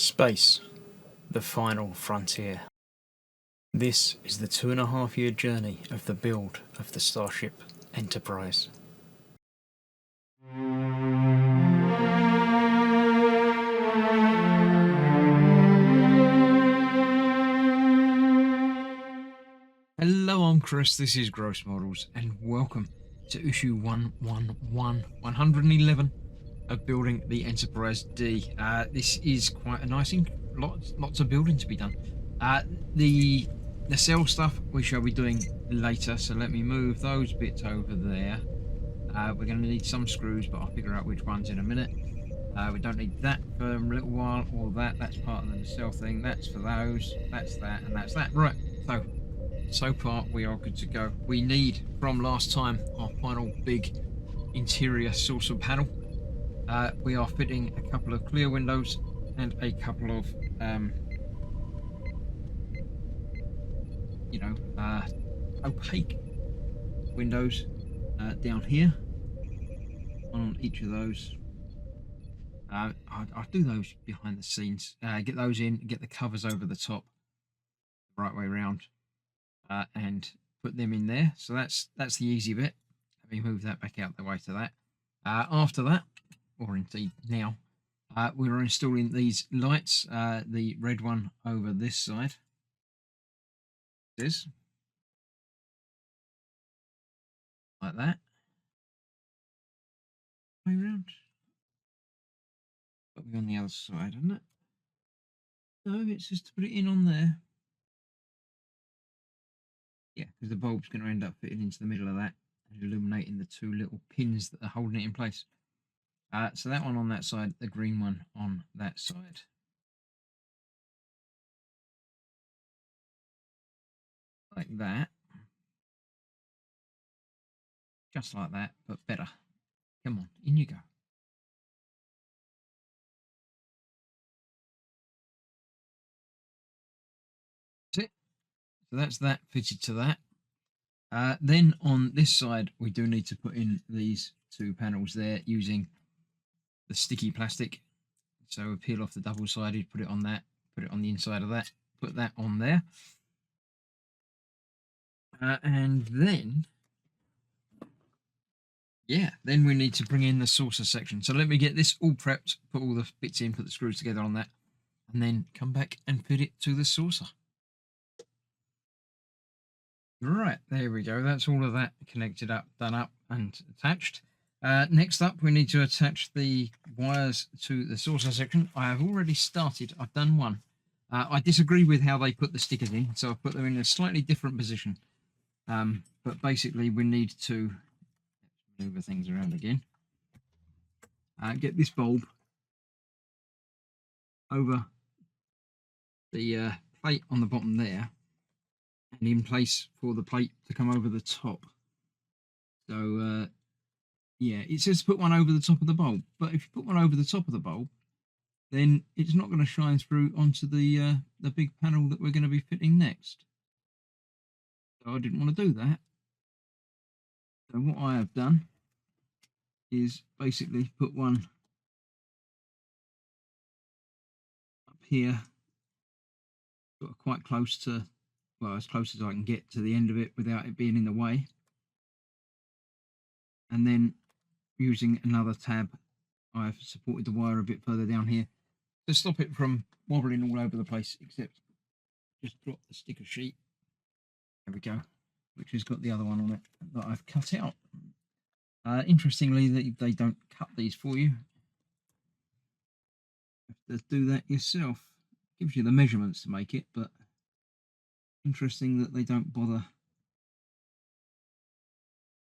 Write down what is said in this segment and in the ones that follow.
Space, the final frontier. This is the 2.5-year journey of the build of the Starship Enterprise. Hello, I'm Chris, this is Gross Models, and welcome to issue 111 of building the Enterprise-D. This is quite a nice thing, lots of building to be done. The cell stuff we shall be doing later, so let me move those bits over there. We're going to need some screws, but I'll figure out which ones in a minute. We don't need that for a little while, or that's part of the cell thing. That's for those, that's that, and that's that. Right, so far we are good to go. We need, from last time, our final big interior saucer panel. We are fitting a couple of clear windows and a couple of opaque windows down here on each of those. I'll do those behind the scenes, get those in, get the covers over the top the right way around, and put them in there. So that's the easy bit. Let me move that back out the way to that. After that, or indeed now, we're installing these lights, the red one over this side. This like that. Way around. Got to be on the other side, isn't it? No, it's just to put it in on there. Yeah, because the bulb's going to end up fitting into the middle of that and illuminating the two little pins that are holding it in place. So that one on that side, the green one on that side. Like that. Just like that, but better. Come on, in you go. That's it. So that's that fitted to that. Then on this side, we do need to put in these two panels there using the sticky plastic. So we peel off the double-sided, put it on that, put it on the inside of that, put that on there. And then, then we need to bring in the saucer section. So let me get this all prepped, put all the bits in, put the screws together on that, and then come back and fit it to the saucer. Right, there we go. That's all of that connected up, done up, and attached. Next up, we need to attach the wires to the saucer section. I have already started. I've done one. I disagree with how they put the stickers in, so I've put them in a slightly different position. But basically, we need to move things around again. Get this bulb over the plate on the bottom there, and in place for the plate to come over the top. So yeah, it says put one over the top of the bulb, but if you put one over the top of the bulb, then it's not going to shine through onto the big panel that we're going to be fitting next. So I didn't want to do that. So what I have done is basically put one up here, sort of quite close to, well, as close as I can get to the end of it without it being in the way. And then using another tab, I've supported the wire a bit further down here to stop it from wobbling all over the place, except just drop the sticker sheet. There we go, which has got the other one on it that I've cut out. Interestingly, they don't cut these for you. You have to do that yourself. It gives you the measurements to make it, but interesting that they don't bother.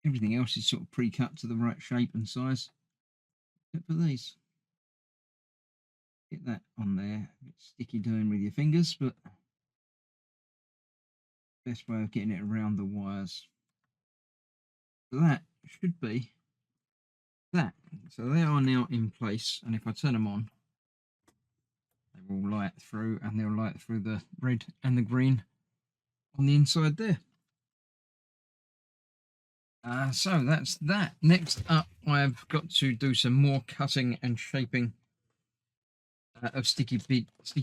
Everything else is sort of pre-cut to the right shape and size, except for these. Get that on there. A bit sticky doing with your fingers, but best way of getting it around the wires. So that should be that. So they are now in place, and if I turn them on, they will light through, and they'll light through the red and the green on the inside there. So that's that. Next up, I've got to do some more cutting and shaping of sticky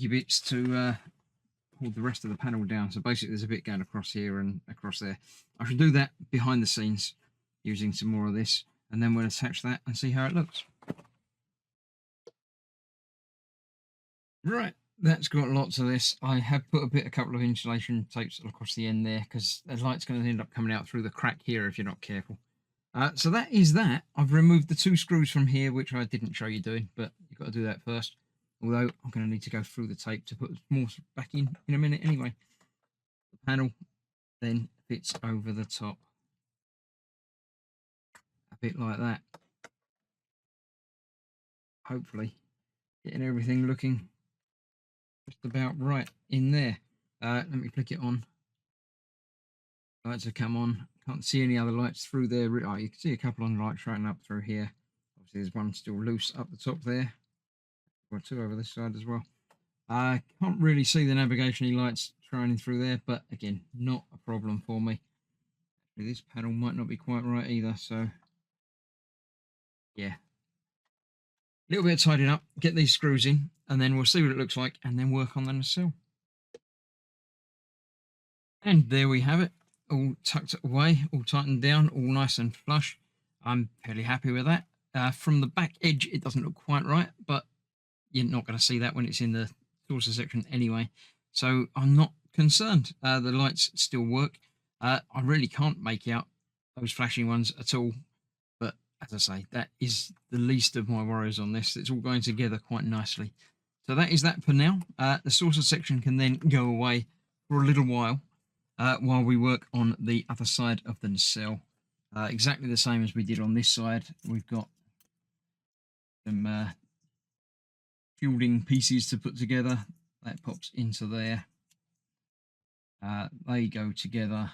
bits to hold the rest of the panel down. So basically there's a bit going across here and across there. I should do that behind the scenes using some more of this, and then we'll attach that and see how it looks. Right, that's got lots of this. I have put a couple of insulation tapes across the end there because the light's going to end up coming out through the crack here if you're not careful. So that is that. I've removed the 2 screws from here, which I didn't show you doing, but you've got to do that first. Although I'm going to need to go through the tape to put more back in a minute anyway. The panel then fits over the top. A bit like that. Hopefully getting everything looking just about right in there. Let me flick it on. Lights have come on. Can't see any other lights through there. Oh, you can see a couple on lights right up through here. Obviously there's one still loose up the top there. Or 2 over this side as well. I can't really see the navigation lights shining through there, but again, not a problem for me. Actually, this panel might not be quite right either, so yeah. A little bit of tidying up, get these screws in, and then we'll see what it looks like, and then work on the nacelle. And there we have it, all tucked away, all tightened down, all nice and flush. I'm fairly happy with that. From the back edge, it doesn't look quite right, but you're not going to see that when it's in the saucer section anyway. So I'm not concerned. The lights still work. I really can't make out those flashing ones at all. But as I say, that is the least of my worries on this. It's all going together quite nicely. So that is that for now. The saucer section can then go away for a little while we work on the other side of the nacelle. Exactly the same as we did on this side. We've got some shielding pieces to put together. That pops into there. They go together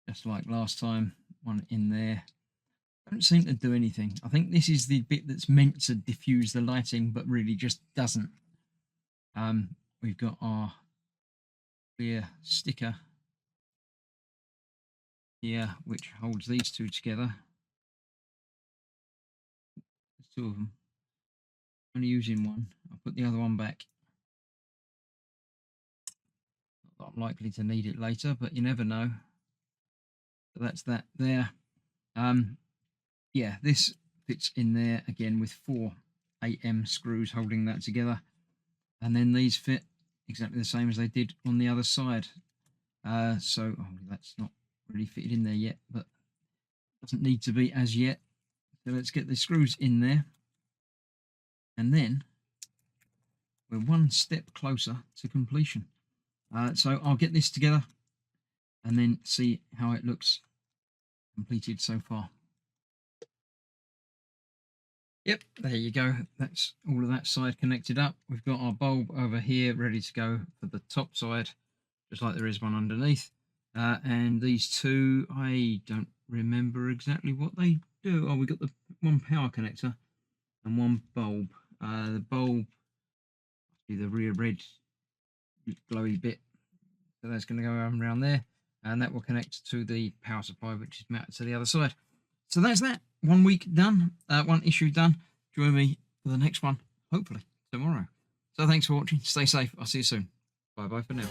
just like last time. One in there. Don't seem to do anything. I think this is the bit that's meant to diffuse the lighting, but really just doesn't. We've got our clear sticker here, which holds these 2 together. There's 2 of them. Only using one. I'll put the other one back. Not that I'm likely to need it later, but you never know. So that's that there. Yeah, this fits in there again with 4 8M screws holding that together. And then these fit exactly the same as they did on the other side. So that's not really fitted in there yet, but doesn't need to be as yet. So let's get the screws in there. And then we're one step closer to completion. So I'll get this together and then see how it looks completed so far. Yep, there you go. That's all of that side connected up. We've got our bulb over here ready to go for the top side, just like there is one underneath. And these 2, I don't remember exactly what they do. Oh, we've got the one power connector and one bulb. The bulb must be the rear red glowy bit. So that's going to go around there, and that will connect to the power supply, which is mounted to the other side. So that's that. 1 week done, 1 issue done. Join me for the next one, hopefully tomorrow. So thanks for watching. Stay safe. I'll see you soon. Bye bye for now.